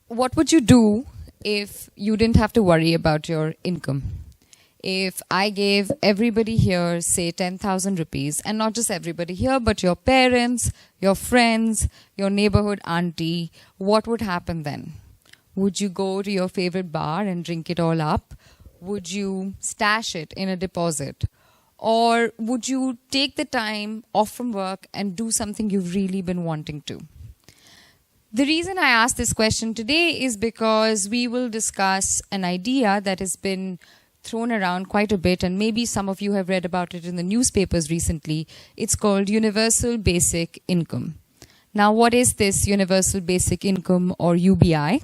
What would you do if you didn't have to worry about your income? If I gave everybody here, say 10,000 rupees, and not just everybody here, but your parents, your friends, your neighborhood auntie, what would happen then? Would you go to your favorite bar and drink it all up? Would you stash it in a deposit? Or would you take the time off from work and do something you've really been wanting to? The reason I asked this question today is because we will discuss an idea that has been thrown around quite a bit, and maybe some of you have read about it in the newspapers recently. It's called Universal Basic Income. Now, what is this Universal Basic Income, or UBI?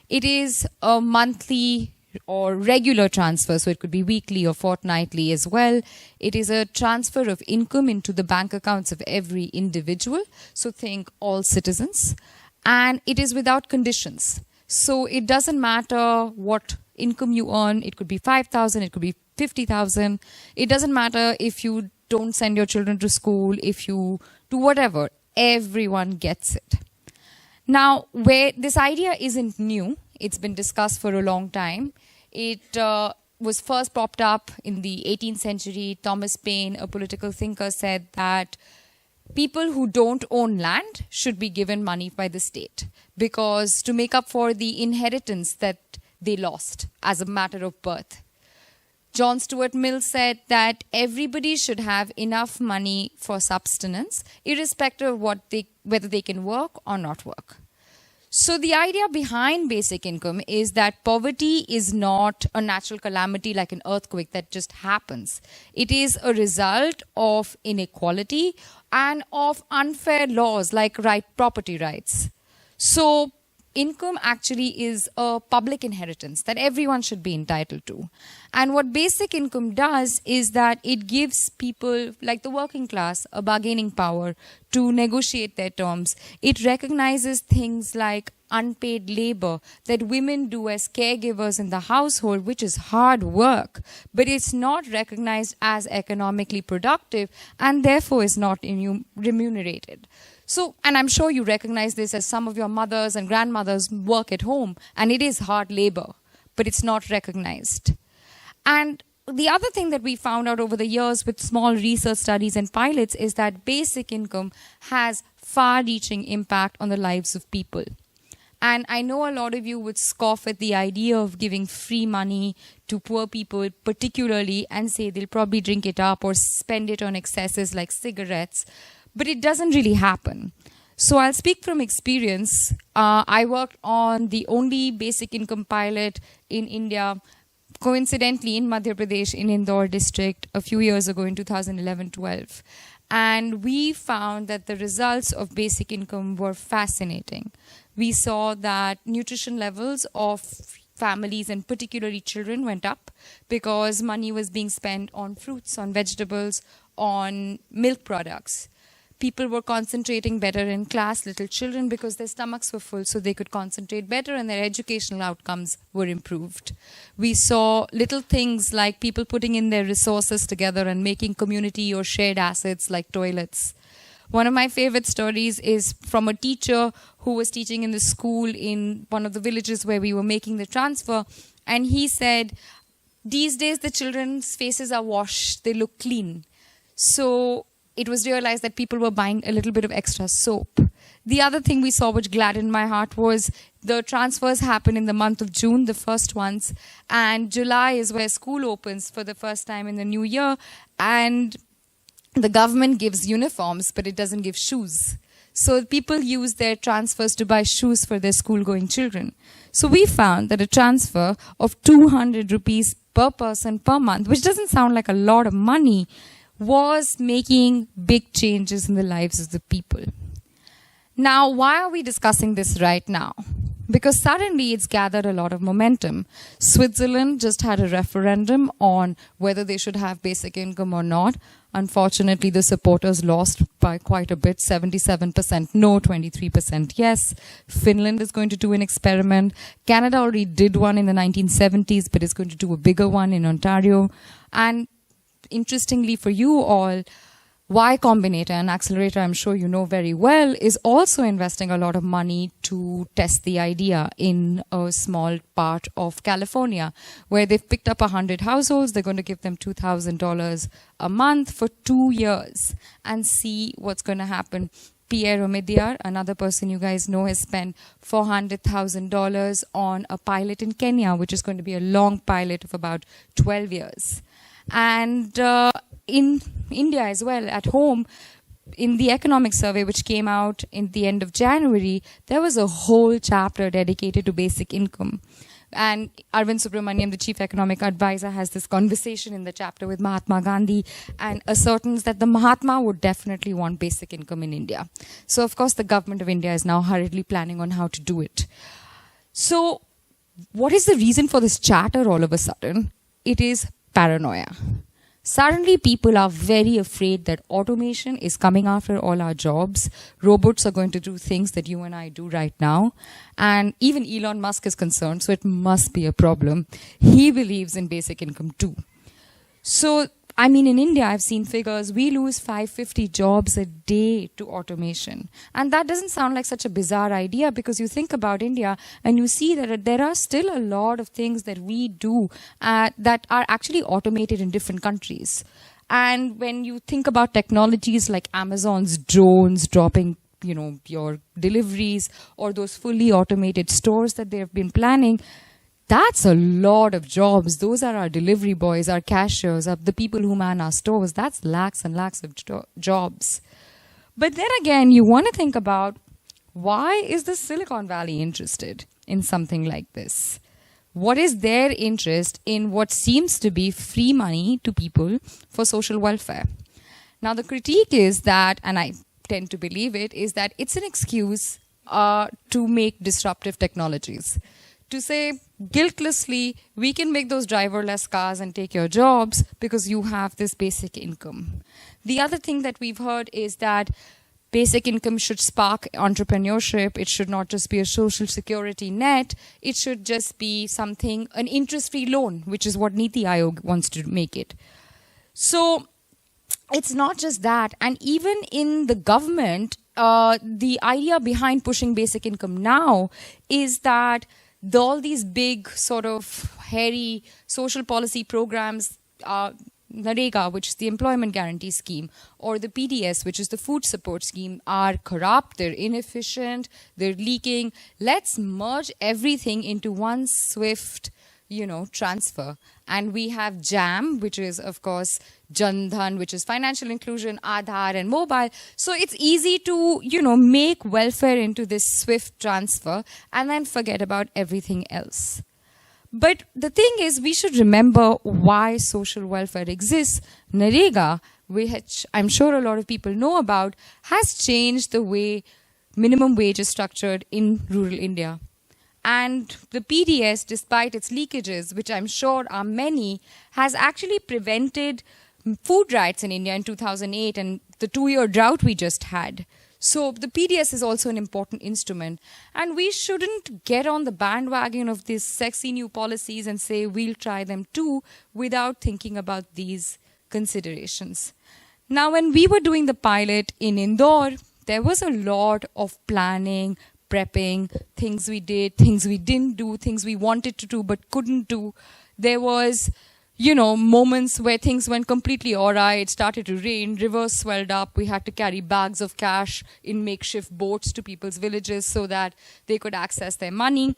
It is a monthly or regular transfer, so it could be weekly or fortnightly as well. It is a transfer of income into the bank accounts of every individual, so think all citizens. And it is without conditions. So it doesn't matter what income you earn. It could be 5,000, it could be 50,000. It doesn't matter if you don't send your children to school, if you do whatever. Everyone gets it. Now, where this idea isn't new, it's been discussed for a long time. It was first popped up in the 18th century. Thomas Paine, a political thinker, said that people who don't own land should be given money by the state, because to make up for the inheritance that they lost as a matter of birth. John Stuart Mill said that everybody should have enough money for subsistence, irrespective of whether they can work or not work. So the idea behind basic income is that poverty is not a natural calamity like an earthquake that just happens. It is a result of inequality and of unfair laws like property rights. So income actually is a public inheritance that everyone should be entitled to. And what basic income does is that it gives people like the working class a bargaining power to negotiate their terms. It recognizes things like unpaid labor that women do as caregivers in the household, which is hard work, but it's not recognized as economically productive and therefore is not remunerated. So, and I'm sure you recognize this as some of your mothers and grandmothers work at home, and it is hard labor, but it's not recognized. And the other thing that we found out over the years with small research studies and pilots is that basic income has far-reaching impact on the lives of people. And I know a lot of you would scoff at the idea of giving free money to poor people, particularly, and say they'll probably drink it up or spend it on excesses like cigarettes. But it doesn't really happen. So I'll speak from experience. I worked on the only basic income pilot in India, coincidentally in Madhya Pradesh, in Indore district, a few years ago in 2011-12. And we found that the results of basic income were fascinating. We saw that nutrition levels of families and particularly children went up because money was being spent on fruits, on vegetables, on milk products. People were concentrating better in class, little children, because their stomachs were full, so they could concentrate better and their educational outcomes were improved. We saw little things like people putting in their resources together and making community or shared assets like toilets. One of my favorite stories is from a teacher who was teaching in the school in one of the villages where we were making the transfer, and he said, these days the children's faces are washed, they look clean. So it was realized that people were buying a little bit of extra soap. The other thing we saw which gladdened my heart was the transfers happen in the month of June, the first ones, and July is where school opens for the first time in the new year, and the government gives uniforms, but it doesn't give shoes. So people use their transfers to buy shoes for their school-going children. So we found that a transfer of 200 rupees per person per month, which doesn't sound like a lot of money, was making big changes in the lives of the people. Now, why are we discussing this right now? Because suddenly it's gathered a lot of momentum. Switzerland just had a referendum on whether they should have basic income or not. Unfortunately, the supporters lost by quite a bit, 77% no, 23% yes. Finland is going to do an experiment. Canada already did one in the 1970s, but is going to do a bigger one in Ontario. And interestingly for you all, Y Combinator, an accelerator I'm sure you know very well, is also investing a lot of money to test the idea in a small part of California, where they've picked up 100 households. They're going to give them $2,000 a month for 2 years and see what's going to happen. Pierre Omidyar, another person you guys know, has spent $400,000 on a pilot in Kenya, which is going to be a long pilot of about 12 years. And in India as well, at home, in the economic survey which came out in the end of January, there was a whole chapter dedicated to basic income. And Arvind Subramanian, the chief economic advisor, has this conversation in the chapter with Mahatma Gandhi and ascertains that the Mahatma would definitely want basic income in India. So, of course, the government of India is now hurriedly planning on how to do it. So, what is the reason for this chatter all of a sudden? It is paranoia. Suddenly, people are very afraid that automation is coming after all our jobs. Robots are going to do things that you and I do right now. And even Elon Musk is concerned, so it must be a problem. He believes in basic income too. So, I mean, in India, I've seen figures, we lose 550 jobs a day to automation. And that doesn't sound like such a bizarre idea, because you think about India and you see that there are still a lot of things that we do that are actually automated in different countries. And when you think about technologies like Amazon's drones dropping, you know, your deliveries, or those fully automated stores that they've been planning, that's a lot of jobs. Those are our delivery boys, our cashiers, the people who man our stores. That's lakhs and lakhs of jobs. But then again, you want to think about, why is the Silicon Valley interested in something like this? What is their interest in what seems to be free money to people for social welfare? Now, the critique is that, and I tend to believe it, is that it's an excuse to make disruptive technologies. To say, guiltlessly, we can make those driverless cars and take your jobs because you have this basic income. The other thing that we've heard is that basic income should spark entrepreneurship. It should not just be a social security net. It should just be something, an interest-free loan, which is what Niti Aayog wants to make it. So it's not just that. And even in the government, the idea behind pushing basic income now is that all these big sort of hairy social policy programs, NREGA, which is the employment guarantee scheme, or the PDS, which is the food support scheme, are corrupt, they're inefficient, they're leaking. Let's merge everything into one swift, transfer. And we have JAM, which is, of course, Jan Dhan, which is financial inclusion, Aadhaar, and mobile. So it's easy to, make welfare into this swift transfer and then forget about everything else. But the thing is, we should remember why social welfare exists. NREGA, which I'm sure a lot of people know about, has changed the way minimum wage is structured in rural India. And the PDS, despite its leakages, which I'm sure are many, has actually prevented food riots in India in 2008 and the 2-year drought we just had. So the PDS is also an important instrument. And we shouldn't get on the bandwagon of these sexy new policies and say we'll try them too without thinking about these considerations. Now, when we were doing the pilot in Indore, there was a lot of planning, prepping, things we did, things we didn't do, things we wanted to do but couldn't do. There was, moments where things went completely awry. It started to rain, rivers swelled up. We had to carry bags of cash in makeshift boats to people's villages so that they could access their money.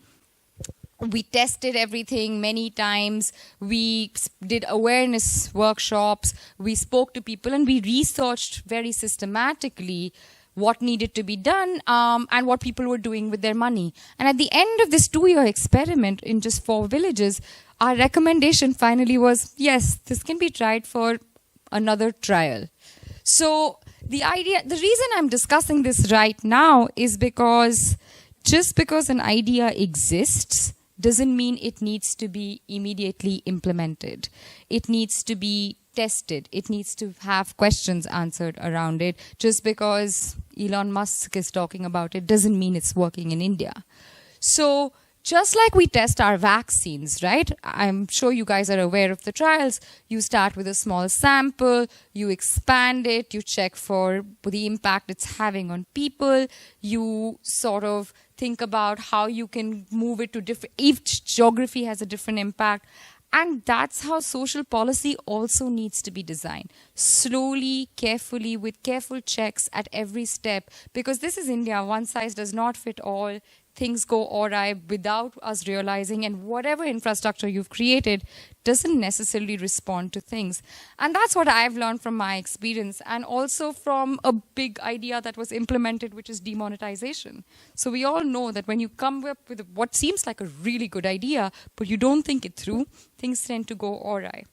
We tested everything many times. We did awareness workshops. We spoke to people and we researched very systematically what needed to be done and what people were doing with their money. And at the end of this 2-year experiment in just 4 villages, our recommendation finally was, yes, this can be tried for another trial. So the reason I'm discussing this right now is because just because an idea exists doesn't mean it needs to be immediately implemented. It needs to be tested. It needs to have questions answered around it. Just because Elon Musk is talking about it doesn't mean it's working in India. So Just like we test our vaccines, right? I'm sure you guys are aware of the trials. You start with a small sample, you expand it, you check for the impact it's having on people, you sort of think about how you can move it to different, each geography has a different impact. And that's how social policy also needs to be designed. Slowly, carefully, with careful checks at every step. Because this is India, one size does not fit all. Things go awry without us realizing, and whatever infrastructure you've created doesn't necessarily respond to things. And that's what I've learned from my experience, and also from a big idea that was implemented, which is demonetization. So we all know that when you come up with what seems like a really good idea, but you don't think it through, things tend to go awry.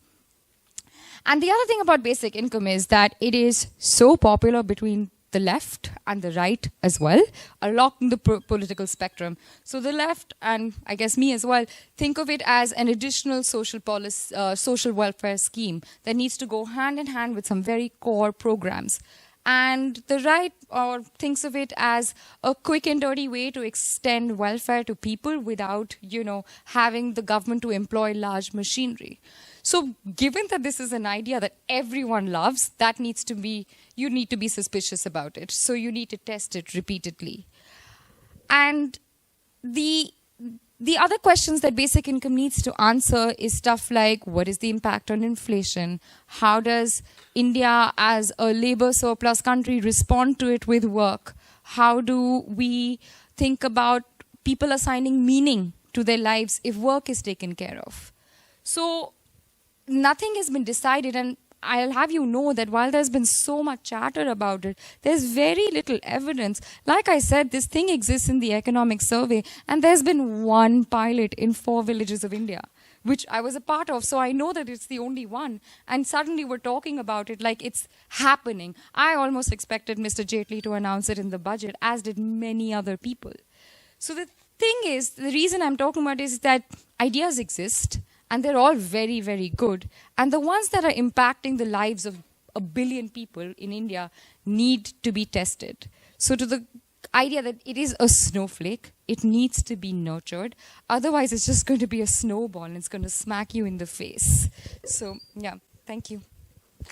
And the other thing about basic income is that it is so popular between the left and the right as well, along the political spectrum. So the left, and I guess me as well, think of it as an additional social policy, social welfare scheme that needs to go hand in hand with some very core programs. And the right thinks of it as a quick and dirty way to extend welfare to people without, having the government to employ large machinery. So given that this is an idea that everyone loves, you need to be suspicious about it. So you need to test it repeatedly. And the other questions that basic income needs to answer is stuff like, what is the impact on inflation? How does India as a labor surplus country respond to it with work? How do we think about people assigning meaning to their lives if work is taken care of? So nothing has been decided, and I'll have you know that while there's been so much chatter about it, there's very little evidence. Like I said, this thing exists in the economic survey, and there's been one pilot in 4 villages of India, which I was a part of, so I know that it's the only one. And suddenly we're talking about it like it's happening. I almost expected Mr. Jaitley to announce it in the budget, as did many other people. So the thing is, the reason I'm talking about is that ideas exist, and they're all very, very good. And the ones that are impacting the lives of 1 billion people in India need to be tested. So to the idea that it is a snowflake, it needs to be nurtured. Otherwise, it's just going to be a snowball and it's going to smack you in the face. So, yeah, thank you.